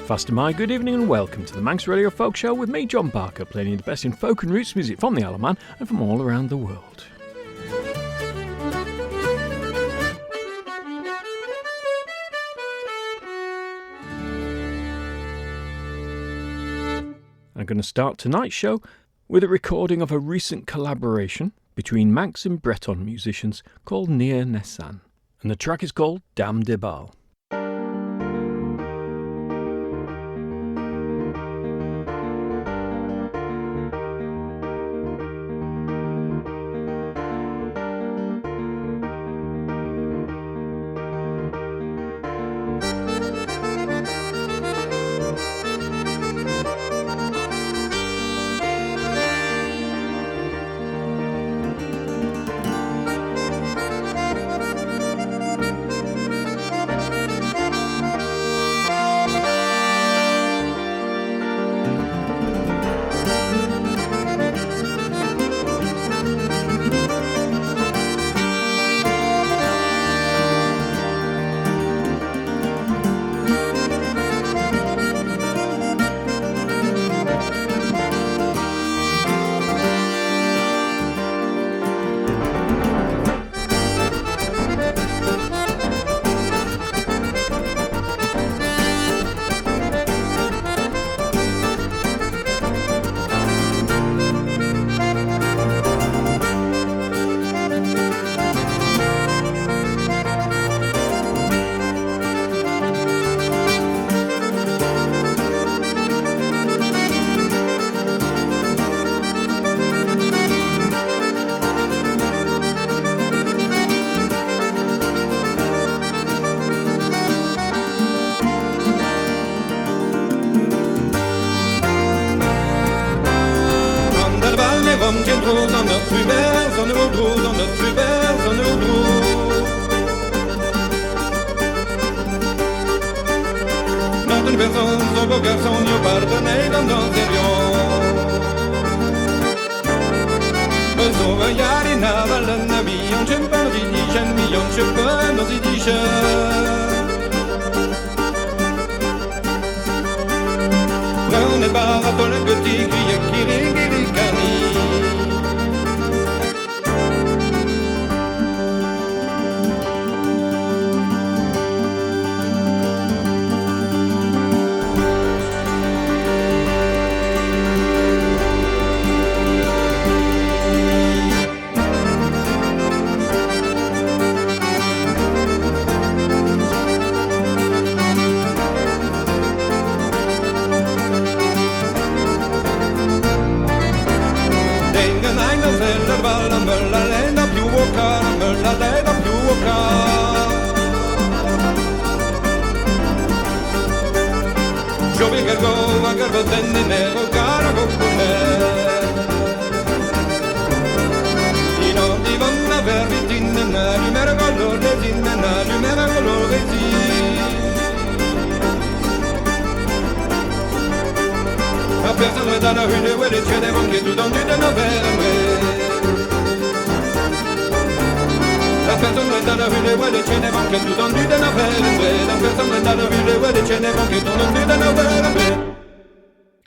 Faster my good evening and welcome to the Manx Radio Folk Show with me, John Barker, playing you the best in folk and roots music from the Isle of Man and from all around the world. I'm going to start tonight's show with a recording of a recent collaboration between Manx and Breton musicians called Nia Nessan, and the track is called Dame de Bal.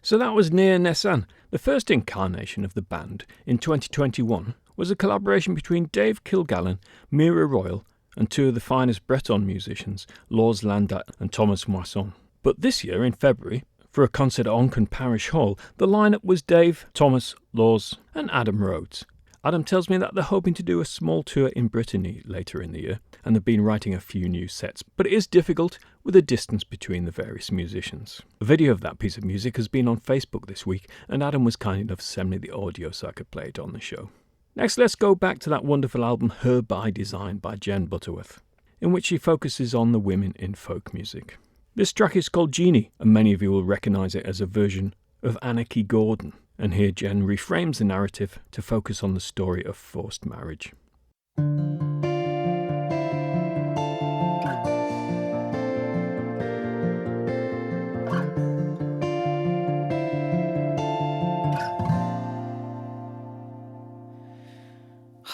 So that was Nia Nessan. The first incarnation of the band in 2021 was a collaboration between Dave Kilgallen, Mira Royal and two of the finest Breton musicians, Lors Landat and Thomas Moisson. But this year, in February, for a concert at Onchan Parish Hall, the lineup was Dave, Thomas, Lors and Adam Rhodes. Adam tells me that they're hoping to do a small tour in Brittany later in the year, and they've been writing a few new sets, but it is difficult with a distance between the various musicians. A video of that piece of music has been on Facebook this week, and Adam was kind enough to send me the audio so I could play it on the show. Next, let's go back to that wonderful album Her by Design by Jen Butterworth, in which she focuses on the women in folk music. This track is called Jeannie, and many of you will recognise it as a version of Anarchy Gordon. And here Jen reframes the narrative to focus on the story of forced marriage.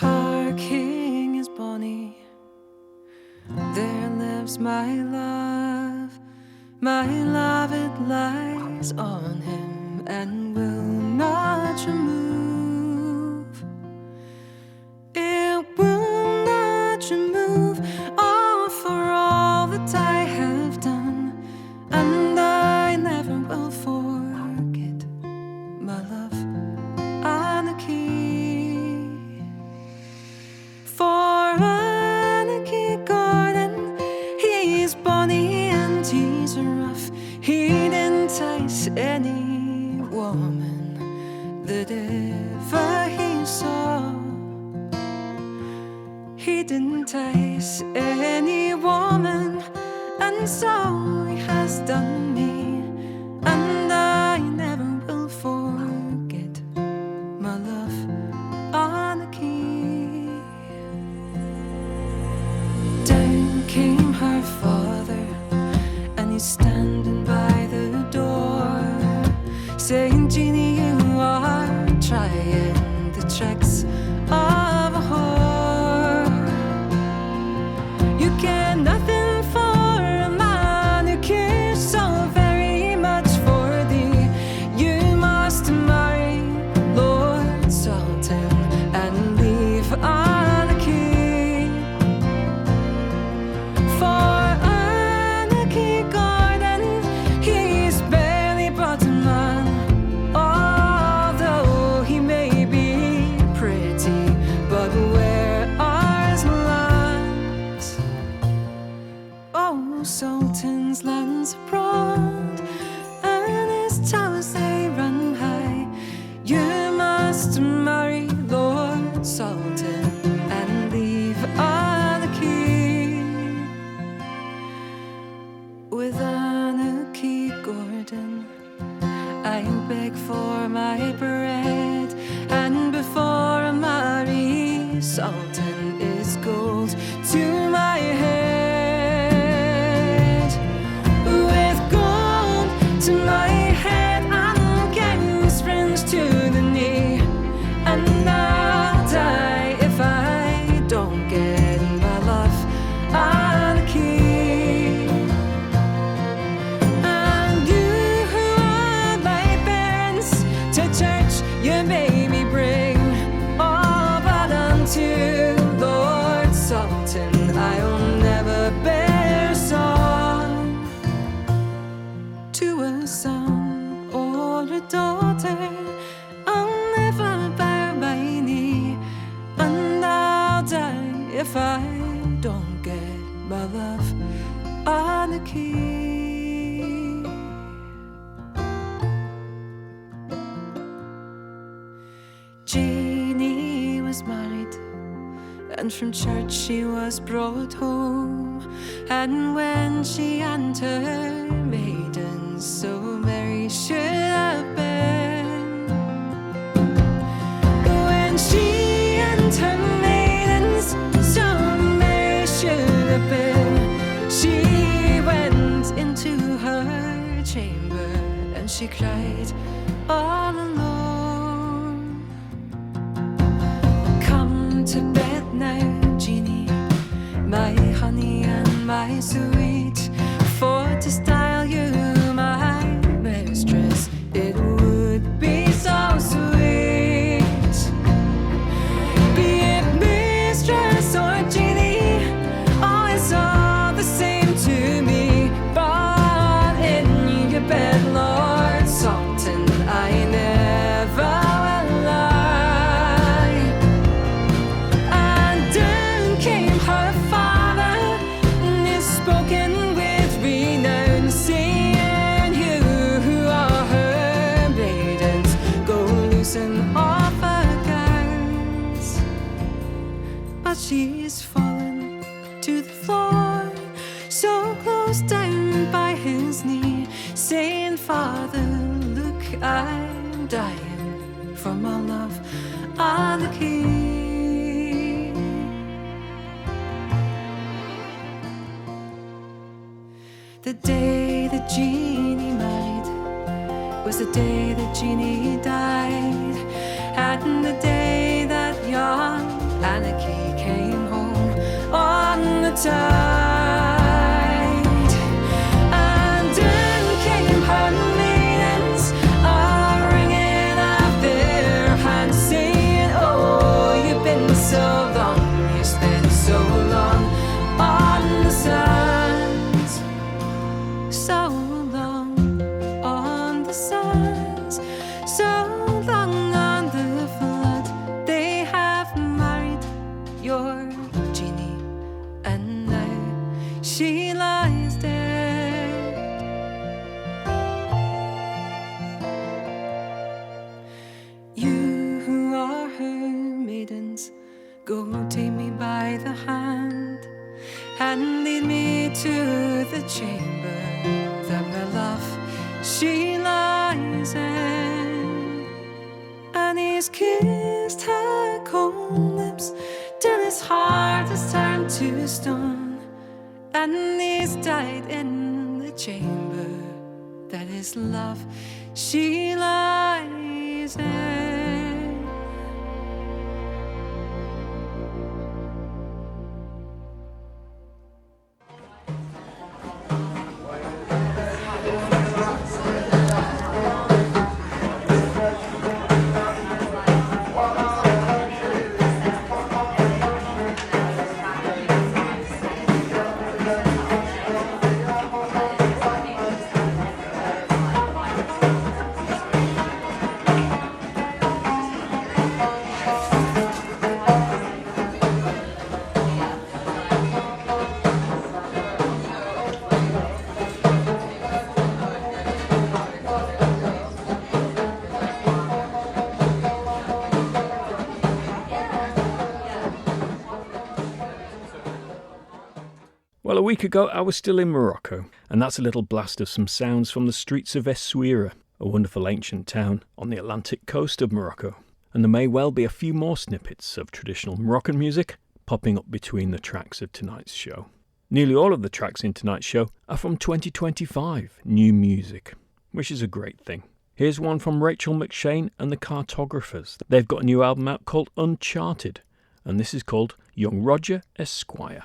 Our king is bonny, there lives my love. My love, it lies on him and will not remove. It will not remove. Oh, for all that I have done, and I never will forget my love, Anarchy. For Anarchy Gordon, he's bonny and he's rough. He'd entice any woman that ever he saw. He'd entice any woman, and so he has done me, and I never will forget my love, Anarchy. Down came her father, and he's standing by the door, saying, Jeannie, you are trying the tricks of a whore. You care nothing for a man who cares so very much for thee. You must marry Lord Sultan and leave Anarchy. For Anarchy Gordon, he's barely but a man, although he may be pretty, but where are his lands? Oh, Sultan's lands abroad, and his towers they run high. You must marry Lord Sultan and leave Anarchy. With Anarchy Gordon, I beg for my bread, and before I marry Sultan is gold to my head. With gold to my head and gangs rings to the knee, and I'll die if I don't get my love, Anarchy. And you who are my parents, to church you made me bring, oh, but unto Lord Sultan I'll never bear song. To a son or a daughter I'll never bow my knee, and I'll die if I don't get my love, Anarchy. Jeannie was married, and from church she was brought home, and when she and her maidens so merry should have been, when she and her maidens so merry should have been, she went into her chamber and she cried all alone. Come to bed now, Jeannie, my honey and my sweet, for to style you my mistress, it would be so sweet. Be it mistress or Jeannie, oh, it's all the same to me, but in your bed, Lord Sultan, I never will lie. And down came her father, and is spoken with renown, saying, you who are her maidens, go loosen off her gowns. But she's fallen to the floor, so close down by his knee, saying, Father, look, I'm dying for my love, Anarchy. The day that Jeannie married was the day that Jeannie died, and the day that young Anarchy came home on the tide. And she lies dead. You who are her maidens, go take me by the hand and lead me to the chamber that my love she lies in. And he's kissed her cold lips till his heart has turned to stone, and he's died in the chamber that his love she lies in. Well, a week ago I was still in Morocco, and that's a little blast of some sounds from the streets of Essaouira, a wonderful ancient town on the Atlantic coast of Morocco. And there may well be a few more snippets of traditional Moroccan music popping up between the tracks of tonight's show. Nearly all of the tracks in tonight's show are from 2025, new music, which is a great thing. Here's one from Rachel McShane and the Cartographers. They've got a new album out called Uncharted, and this is called Young Roger Esquire.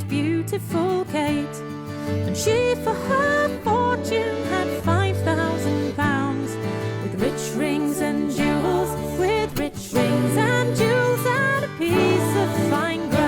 Beautiful Kate, and she for her fortune had £5,000 with rich rings and jewels, with rich rings and jewels and a piece of fine ground.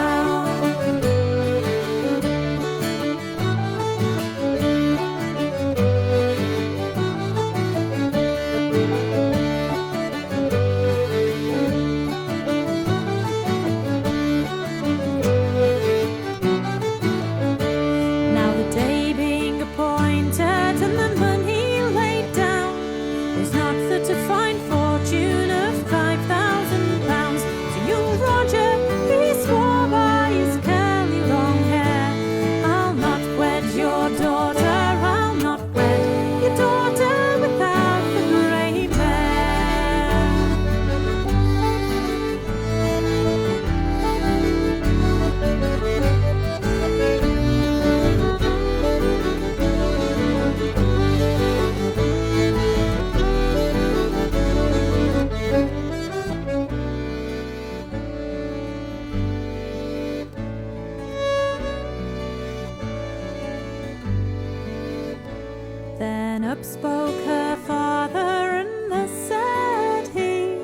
Then up spoke her father, and thus said he,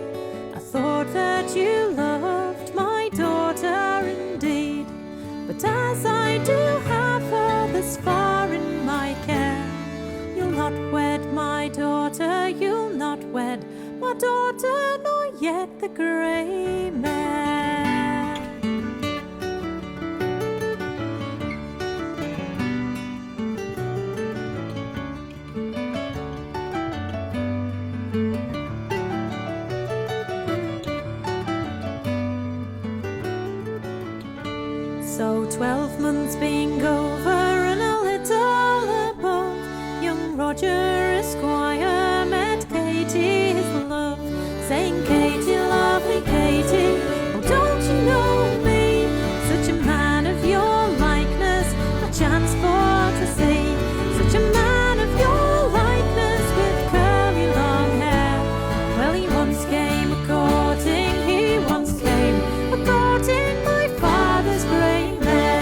I thought that you loved my daughter indeed, but as I do have her thus far in my care, you'll not wed my daughter, you'll not wed my daughter, nor yet the grey mare. So 12 months being over and a little above, young Roger Esquire met Katie, his love, saying, Katie, lovely Katie, oh, don't you know me? Such a man of your likeness, a chance for to see. Such a man of your likeness with curly long hair. Well, he once came a-courting, he once came a-courting my father's grey mare.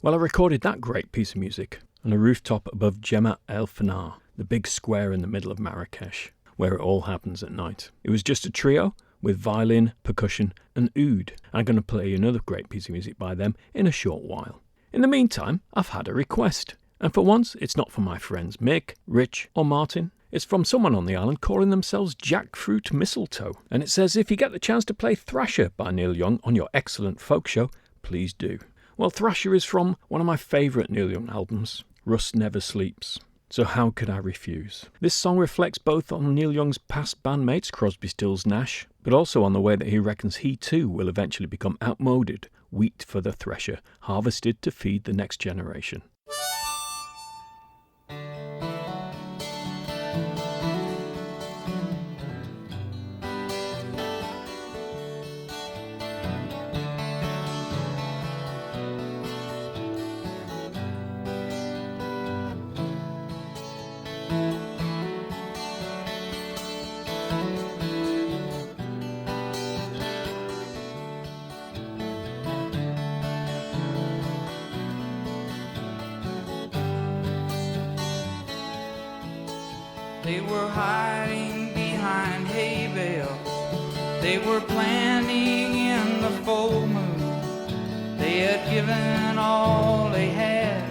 Well, I recorded that great piece of music on a rooftop above Jema El Fanar, the big square in the middle of Marrakech, where it all happens at night. It was just a trio with violin, percussion and oud. I'm going to play another great piece of music by them in a short while. In the meantime, I've had a request. And for once, it's not from my friends Mick, Rich or Martin. It's from someone on the island calling themselves Jackfruit Mistletoe. And it says, if you get the chance to play Thrasher by Neil Young on your excellent folk show, please do. Well, Thrasher is from one of my favourite Neil Young albums, Rust Never Sleeps. So how could I refuse? This song reflects both on Neil Young's past bandmates, Crosby, Stills, Nash, but also on the way that he reckons he too will eventually become outmoded, wheat for the thresher, harvested to feed the next generation. They were hiding behind hay bales. They were planning in the full moon. They had given all they had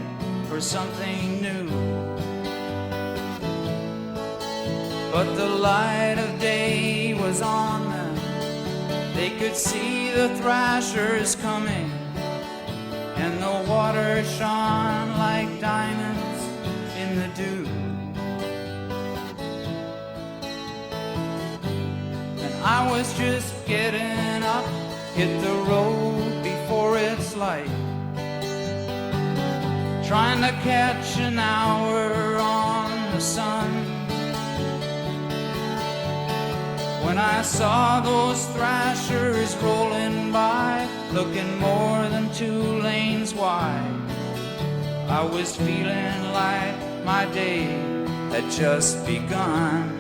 for something new. But the light of day was on them. They could see the thrashers coming, and the water shone like diamonds in the dew. I was just getting up, hit the road before it's light, trying to catch an hour on the sun. When I saw those thrashers rolling by, looking more than 2 lanes wide, I was feeling like my day had just begun.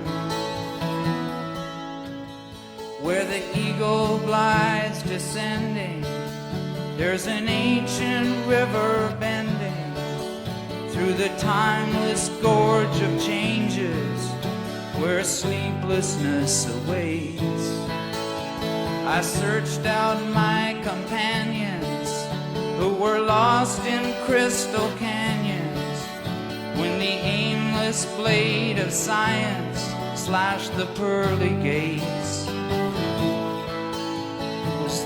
Where the eagle glides descending, there's an ancient river bending through the timeless gorge of changes where sleeplessness awaits. I searched out my companions who were lost in crystal canyons when the aimless blade of science slashed the pearly gates.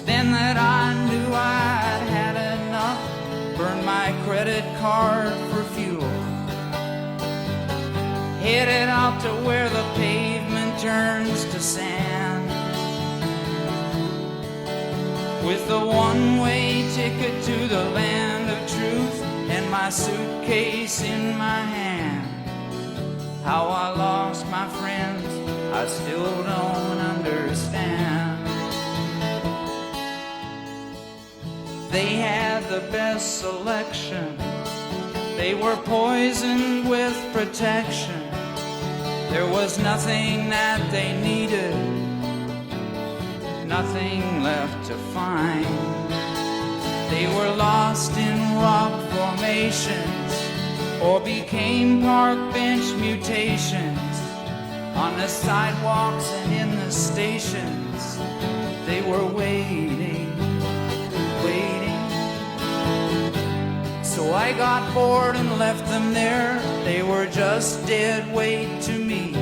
Then that I knew I'd had enough, burned my credit card for fuel, headed out to where the pavement turns to sand, with the one-way ticket to the land of truth and my suitcase in my hand. How I lost my friends, I still don't understand. They had the best selection. They were poisoned with protection. There was nothing that they needed, nothing left to find. They were lost in rock formations or became park bench mutations. On the sidewalks and in the stations, they were waiting. So I got bored and left them there. They were just dead weight to me.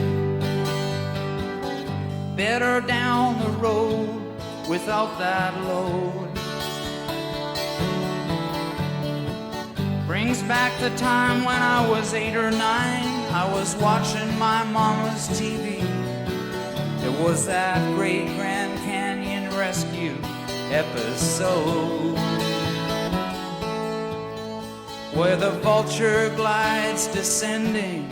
Better down the road without that load. Brings back the time when I was 8 or 9. I was watching my mama's TV. It was that great Grand Canyon rescue episode, where the vulture glides descending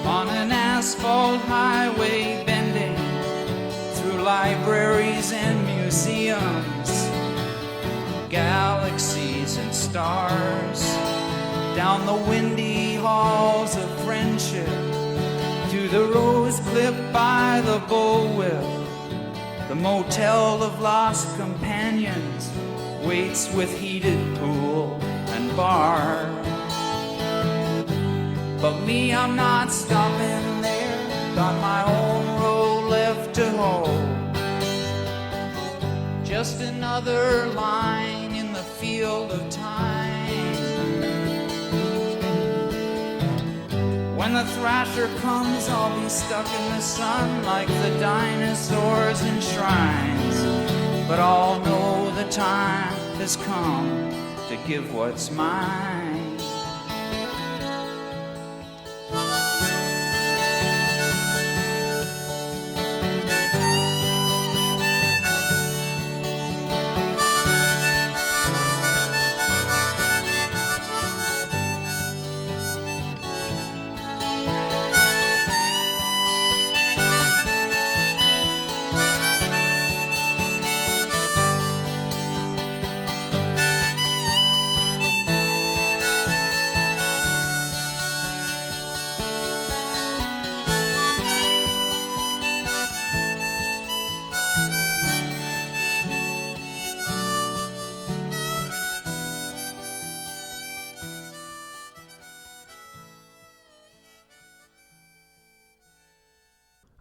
on an asphalt highway, bending through libraries and museums, galaxies and stars, down the windy halls of friendship, to the rose clip by the bullwhip. The motel of lost companions waits with heated pool and bar. But me, I'm not stopping there. Got my own road left to hold. Just another line in the field of time. When the thrasher comes, I'll be stuck in the sun like the dinosaurs in shrines. But I'll know the time has come to give what's mine.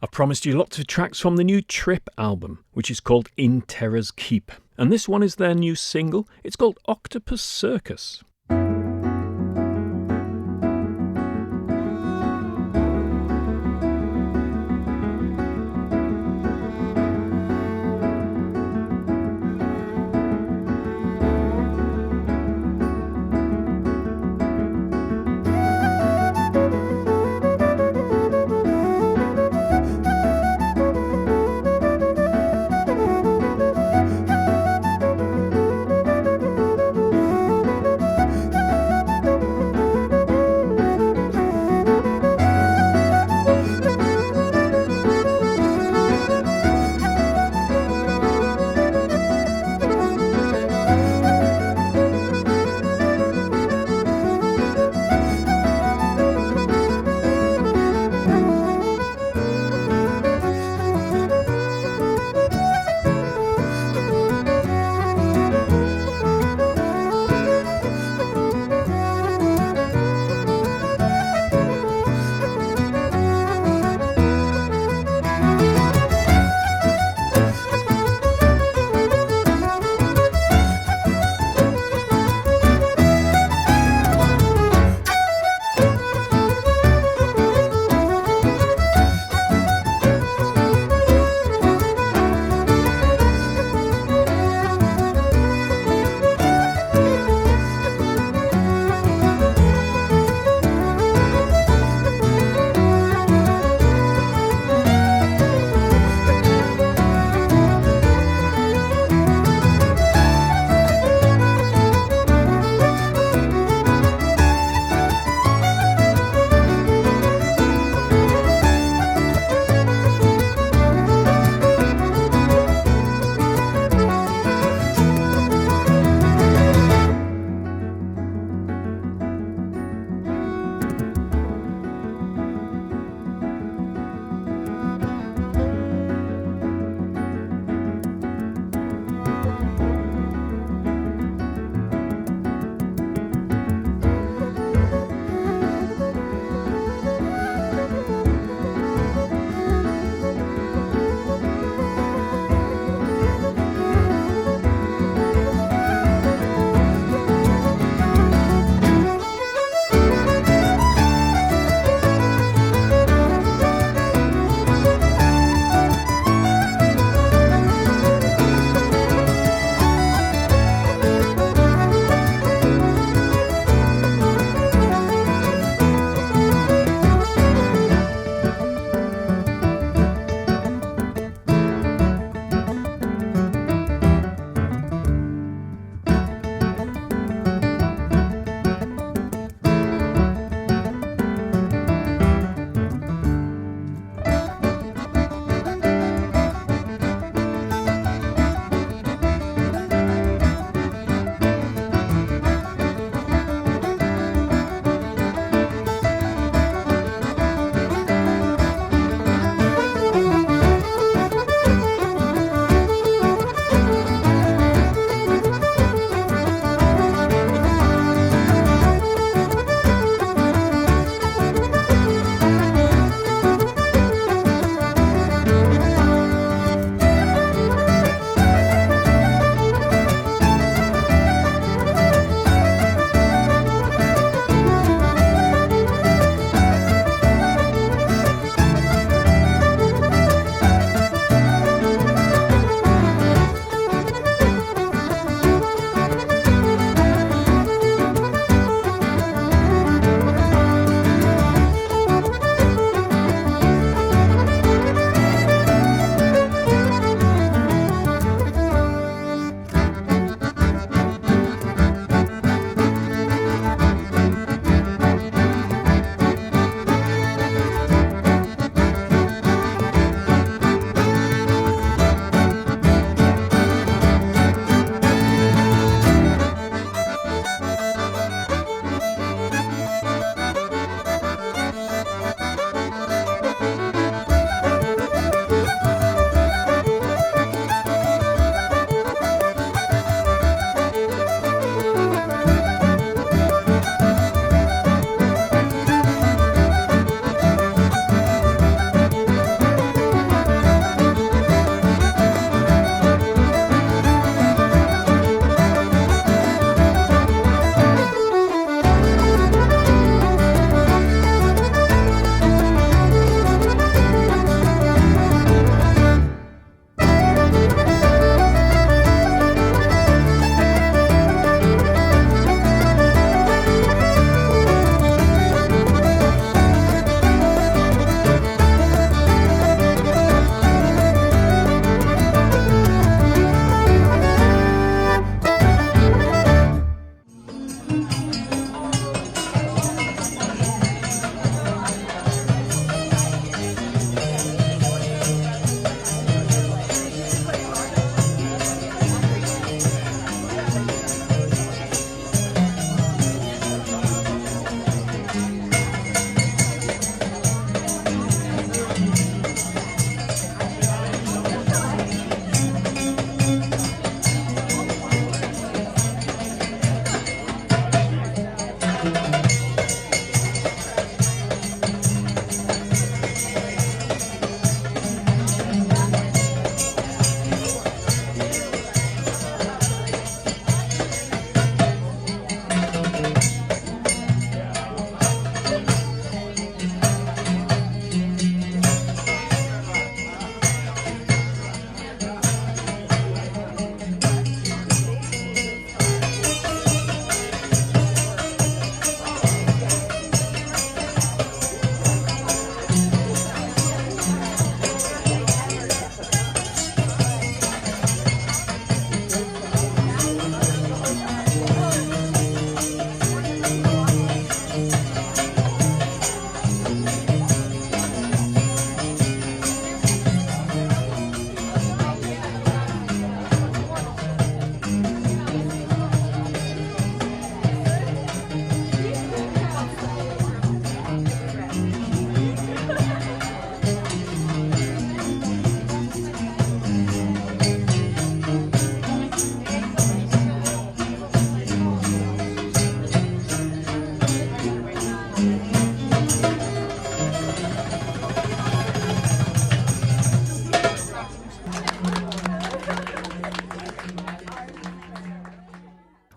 I've promised you lots of tracks from the new Trip album, which is called In Terror's Keep. And this one is their new single. It's called Octopus Circus.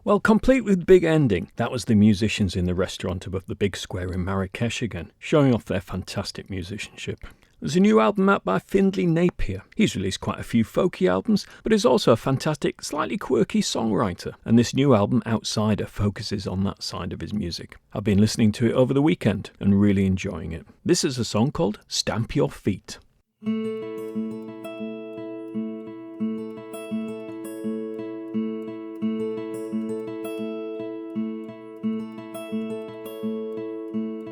Well, complete with big ending, that was the musicians in the restaurant above the big square in Marrakech again, showing off their fantastic musicianship. There's a new album out by Findlay Napier. He's released quite a few folky albums, but is also a fantastic, slightly quirky songwriter. And this new album, Outsider, focuses on that side of his music. I've been listening to it over the weekend and really enjoying it. This is a song called Stamp Your Feet.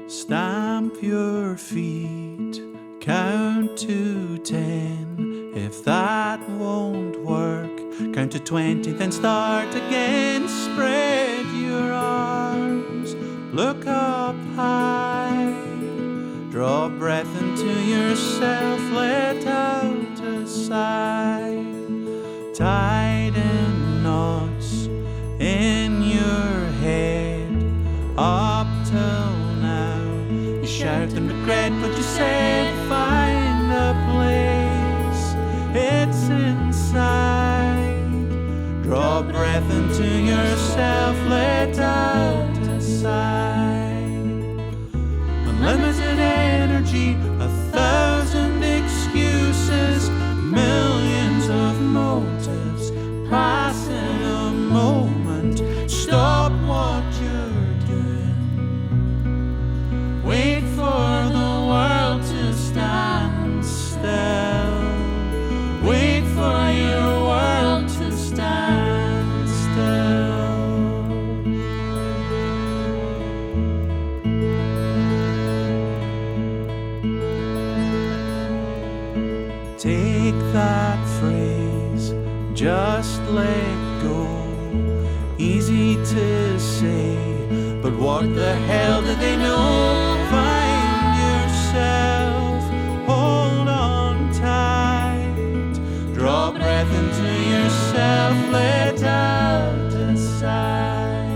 Stamp your feet, count to 10. If that won't work, count to 20, then start again. Spread your arms, look up high. Draw breath into yourself, let out a sigh. Tighten knots in your head, up till shout and regret what you said. Find a place, it's inside. Draw breath into yourself, let out a sigh. Unlimited energy, 1,000 excuses, millions of motives, passing a moment. Stop what you're doing. Wait for the world to stand still. Wait for your world to stand still. Take that phrase, just let go. Easy to say, but what the hell do they know? Find yourself, hold on tight. Draw breath into yourself, let out a sigh.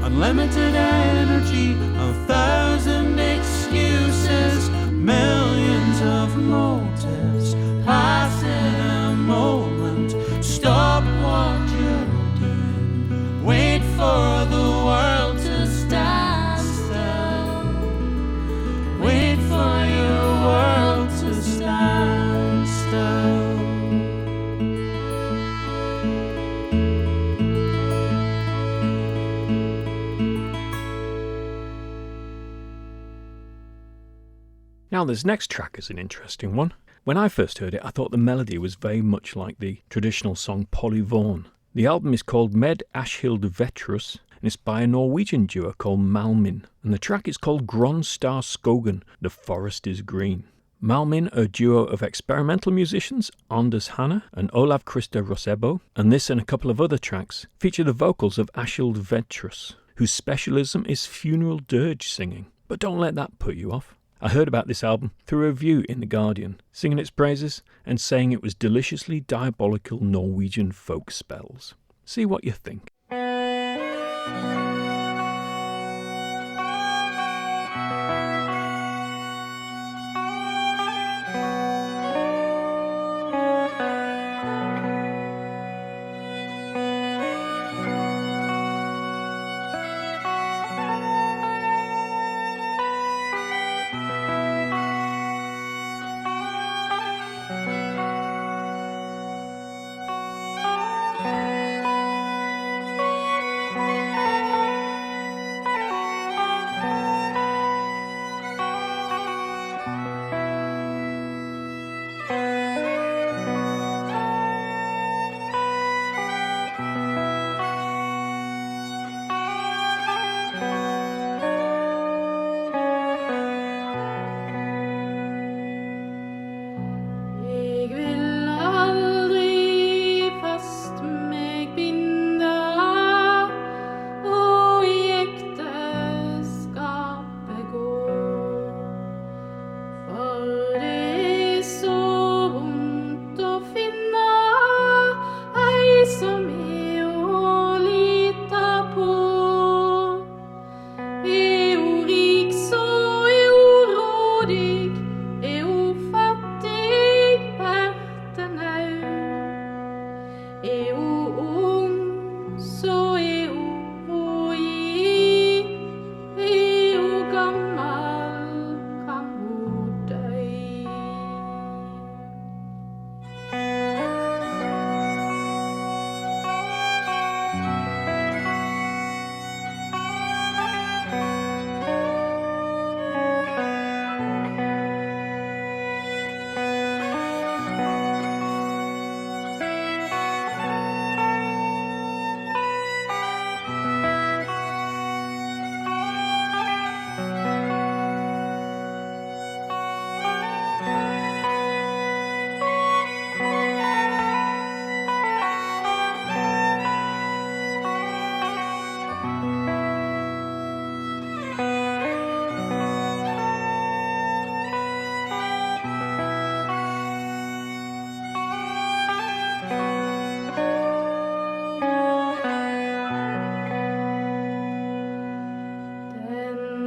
Unlimited energy, 1,000 excuses, millions of motives, passing a moment. Stop what you're doing. Wait for the world to stand still. Wait for your world to stand still. Now this next track is an interesting one. When I first heard it, I thought the melody was very much like the traditional song Polly Vaughan. The album is called Med Ashhild Vetrus, and it's by a Norwegian duo called Malmin, and the track is called Gronstar Skogen, The Forest is Green. Malmin are a duo of experimental musicians, Anders Hanna and Olav Christer Rosebo, and this and a couple of other tracks feature the vocals of Ashhild Vetrus, whose specialism is funeral dirge singing. But don't let that put you off. I heard about this album through a review in The Guardian, singing its praises and saying it was deliciously diabolical Norwegian folk spells. See what you think.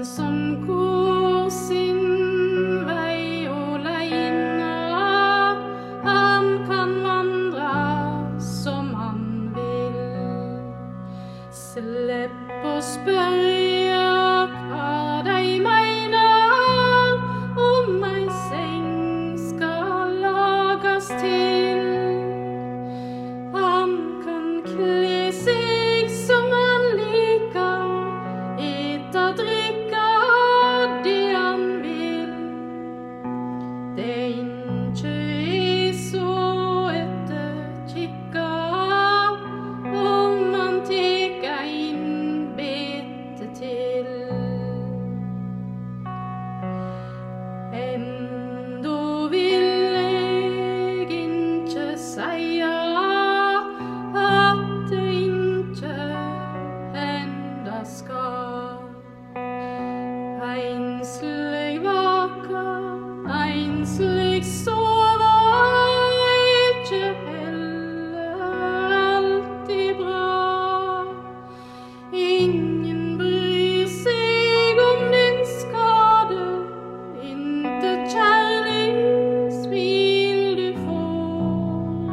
som går sin vei alene. Han kan vandre som han vil. Slipp å spørre hva de mener, om ei seng skal lages til. Han kan kle seg som han liker, ete og drikke det han vil. Det ikke er så etterkikka om han tek ein bete til. Enda vil jeg ikke seia at det ikke henda skal. Einslig vaka, einslig sova, ikke heller alltid bra. Ingen bryr seg om din skade, inte kjærlighetsbil du får.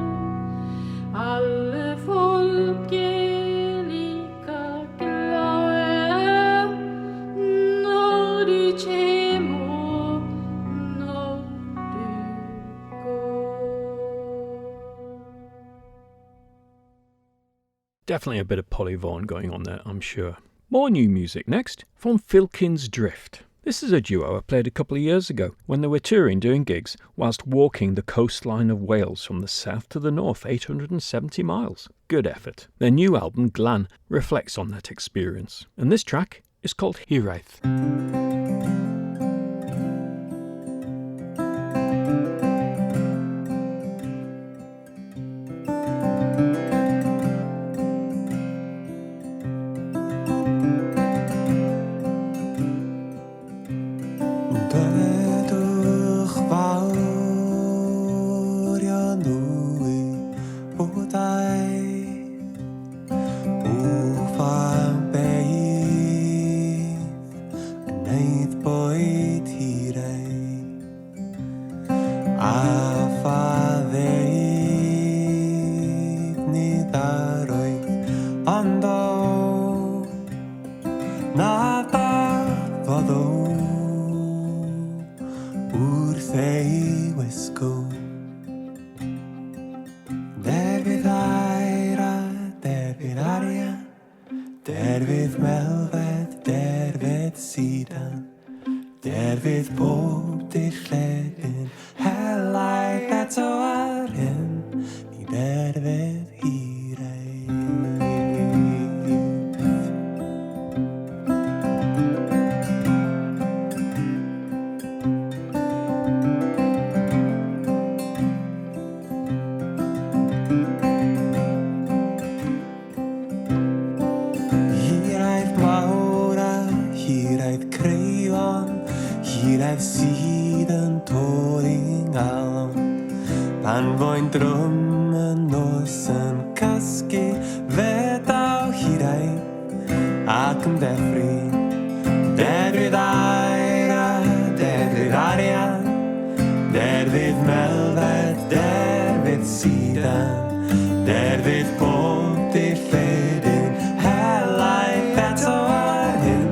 Alle folk er like glade når du kjem og når du går. Definitely a bit of Polly Vaughan going on there, I'm sure. More new music next, from Filkin's Drift. This is a duo I played a couple of years ago when they were touring doing gigs whilst walking the coastline of Wales from the south to the north, 870 miles. Good effort. Their new album, Glan, reflects on that experience, and this track is called Hiraeth. Dödwch fawr ia nwy o dau Wfan beith gwneud boed hiraeth A faddeud ni ddaroedd ond o na dafodd o wrth ei wisgo Der fydd aira, der fydd arian Der fydd melfed, der fydd sidan Der fydd bob dillledyn Helaeth eto ar hyn Ni der fydd hiraeth Hiraeth mawr a hiraeth creion Hiraeth sydd yn torri'n galon Pan fo'n drwm yn nos yn casgu Fe daw hiraeth ac yn deffri Der fydd aira, der fydd arian Der fydd melfed, der fydd sidan Der fydd bob dillledyn Helaeth eto ar hyn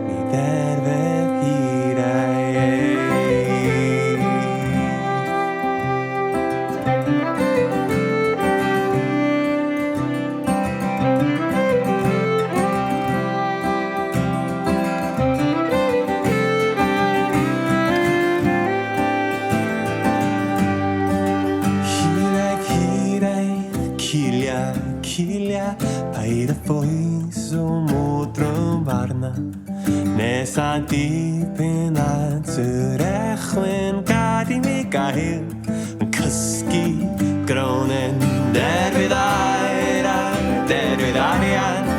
Ni der fydd hiraeth Hiraeth, hiraeth, cilia, cilia Paid y ffwys o mwdrwm farna Nes a dipyn at yr echwyn Gad i mi gael yn cysgu gronen Der fydd aira, der fydd arian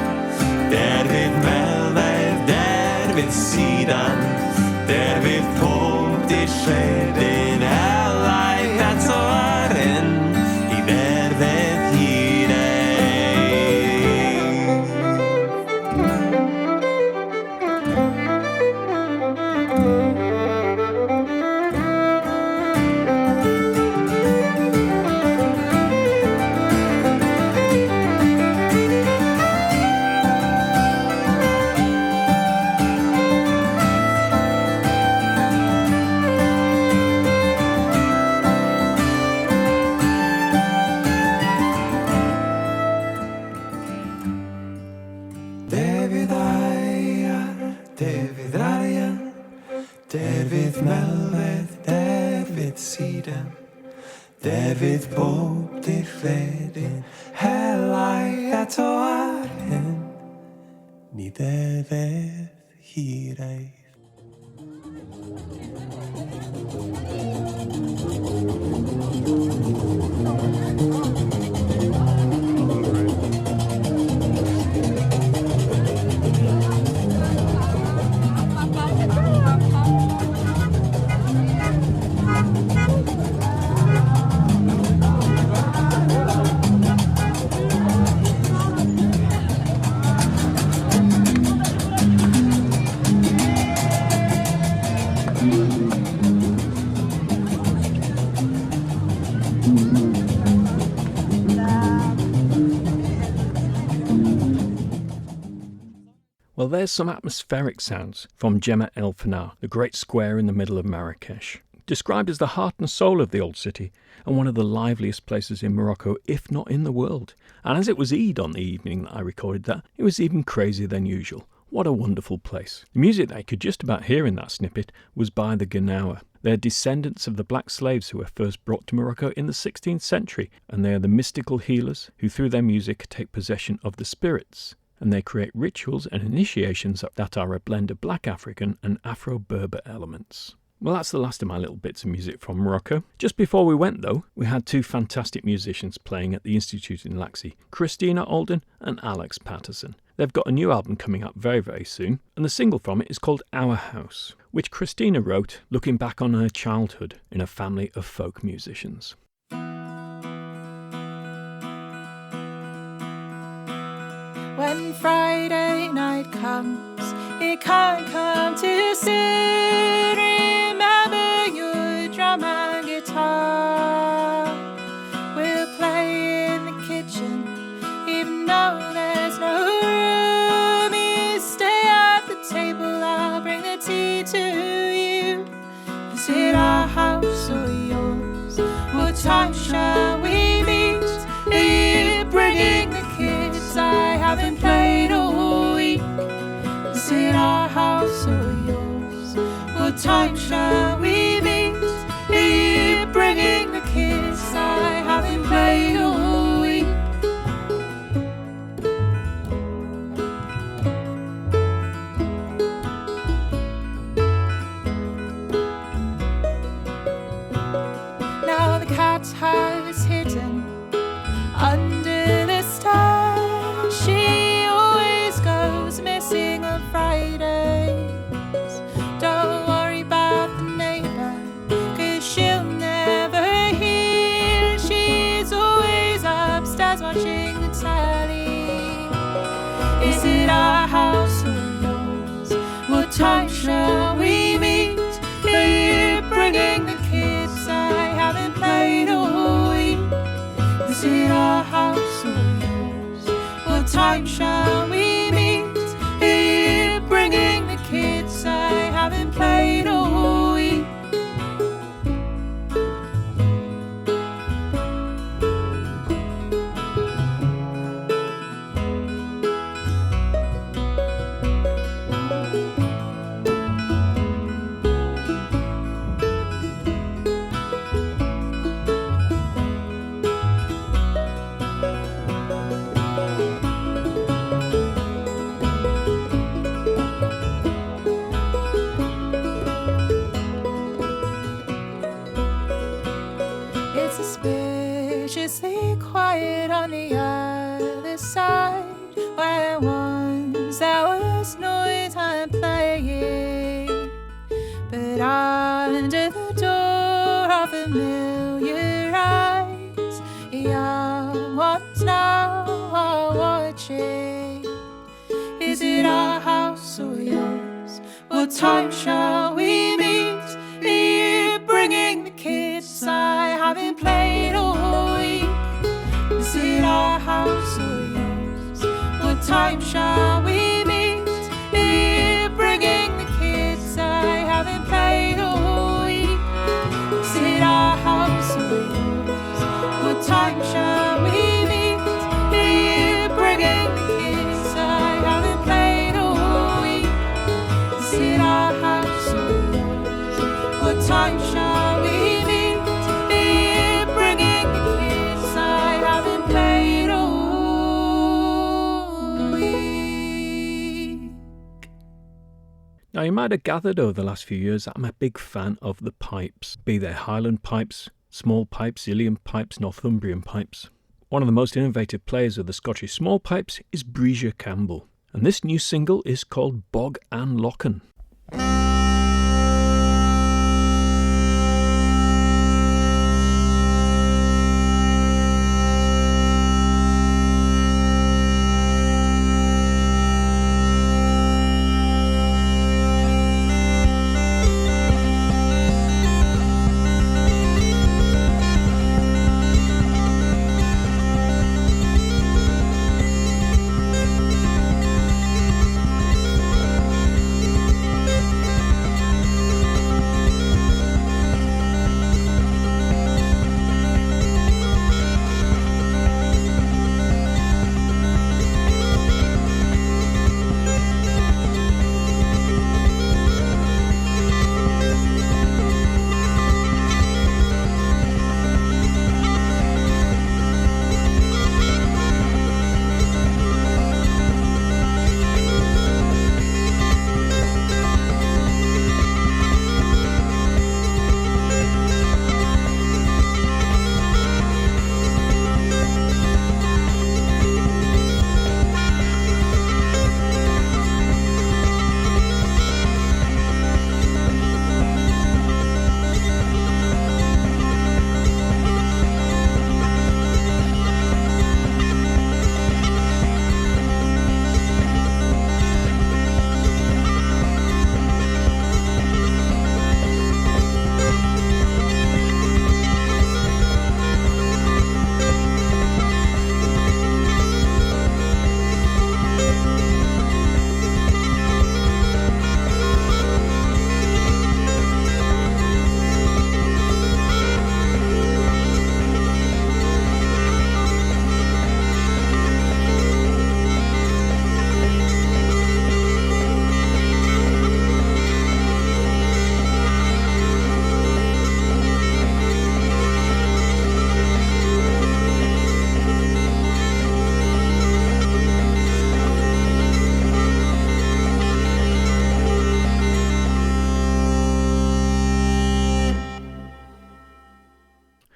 Der fydd melfed, der fydd sidan Der fydd pob dillledyn Helaeth eto ar hyn I der fydd hiraeth David bod I chledyn Helai ato ar hyn Ni ddefedd hiraeth Well, there's some atmospheric sounds from Gemma El Fanar, the great square in the middle of Marrakech. Described as the heart and soul of the old city and one of the liveliest places in Morocco, if not in the world. And as it was Eid on the evening that I recorded that, it was even crazier than usual. What a wonderful place. The music that I could just about hear in that snippet was by the Gnawa. They're descendants of the black slaves who were first brought to Morocco in the 16th century, and they are the mystical healers who through their music take possession of the spirits. And they create rituals and initiations that are a blend of black African and Afro-Berber elements. Well, that's the last of my little bits of music from Morocco. Just before we went, though, we had two fantastic musicians playing at the Institute in Laxey, Christina Alden and Alex Patterson. They've got a new album coming up very, very soon, and the single from it is called Our House, which Christina wrote looking back on her childhood in a family of folk musicians. When Friday night comes, it can't come too soon. Remember your drum and guitar. We'll play in the kitchen, even though there's no room. You stay at the table, I'll bring the tea to you. Is it our house or yours? What time shall we meet? Are you bringing the kids? I haven't played all week. Is it our house or yours? What time shall we meet? Are you bringing the kids? I haven't played all week. Now the cat has hidden under the stairs. She always goes missing on Fridays. Don't worry about the neighbor, 'cause she'll never hear. She's always upstairs watching the telly. Is it our house or yours? What time shall we meet? Are you bringing the kids? I haven't played all week. Is it our house or yours? What time shall we meet? Are you bringing the kids? I haven't played all week. It's suspiciously quiet on the other side, where once there was noise and playing. But under the door are familiar eyes, young ones now are watching. Is it our house or yours? What time shall we meet? Are you bringing the kids? I haven't played all week. Is it our house or yours? What time shall we meet? Are you bringing the kids? I haven't played all week. Is it our house or yours? What time shall we meet? Are you bringing the kids? I haven't played all week. Is it our house or yours? What time shall we meet? Are you bringing Now, you might have gathered over the last few years that I'm a big fan of the pipes, be they Highland pipes, small pipes, Illium pipes, Northumbrian pipes. One of the most innovative players of the Scottish small pipes is Breesia Campbell, and this new single is called Bog an Lochen.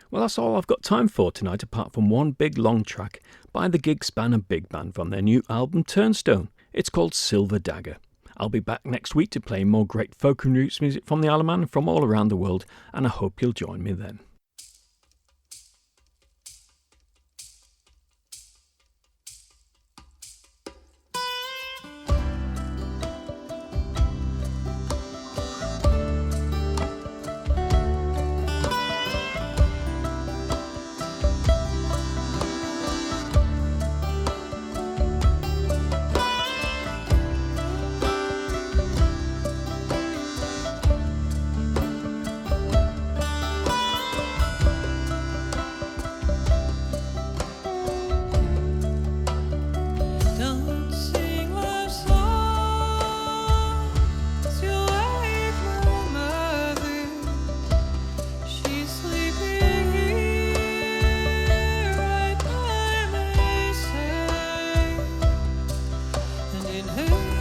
Well, that's all I've got time for tonight, apart from one big long track by the Gig Span and Big Band from their new album Turnstone. It's called Silver Dagger. I'll be back next week to play more great folk and roots music from the Isle of Man and from all around the world, and I hope you'll join me then. In her